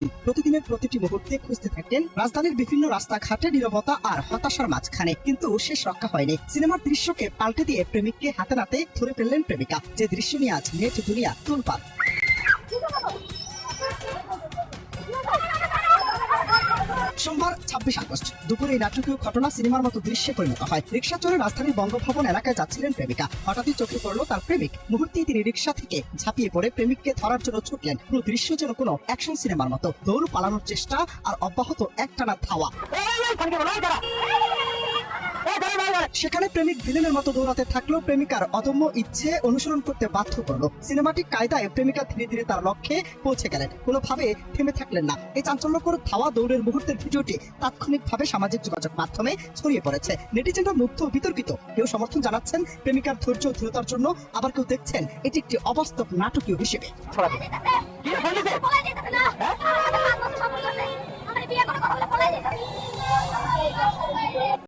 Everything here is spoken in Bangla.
প্রতিদিনের প্রতিটি মুহূর্তে খুঁজতে থাকেন রাজধানীর বিভিন্ন রাস্তাঘাটে নীরবতা আর হতাশার মাঝখানে, কিন্তু শেষ রক্ষা হয়নি। সিনেমার দৃশ্যকে পাল্টে দিয়ে প্রেমিককে হাতে নাতে ধরে ফেললেন প্রেমিকা, যে দৃশ্য নিয়ে আজ নেট দুনিয়া তোলপাড়। সোমবার 26 আগস্ট দুপুরে এই নাটকীয় ঘটনা সিনেমার মতো দৃশ্যে পরিণত হয়। রিকশা চড়ে রাজধানীর বঙ্গভবন এলাকায় যাচ্ছিলেন প্রেমিকা। হঠাৎই চোখে পড়লো তার প্রেমিক। মুহূর্তেই তিনি রিকশা থেকে ঝাঁপিয়ে পড়ে প্রেমিককে ধরার জন্য ছুটলেন। পুরো দৃশ্য যেন কোনো অ্যাকশন সিনেমার মতো। দৌড়, পালানোর চেষ্টা আর অব্যাহত একটানা ধাওয়া। সেখানে প্রেমিক ভিলেনের মতো দৌড়াতে থাকলেও প্রেমিকার অদম্য ইচ্ছে অনুসরণ করতে বাধ্য করলো। সিনেমাটিক কায়দায় প্রেমিকা ধীরে ধীরে তার লক্ষ্যে পৌঁছে গেলেন, কোনোভাবে থেমে থাকলেন না। এই চাঞ্চল্যকর ধাওয়া দৌড়ের মুহূর্তের ভিডিওটি তাৎক্ষণিকভাবে সামাজিক যোগাযোগ মাধ্যমে ছড়িয়ে পড়েছে। নেটিজেনরা মুগ্ধ ও বিতর্কিত। কেউ সমর্থন জানাচ্ছেন প্রেমিকার ধৈর্য ও দৃঢ়তার জন্য, আবার কেউ দেখছেন এটি একটি অবাস্তব নাটকীয় হিসেবে।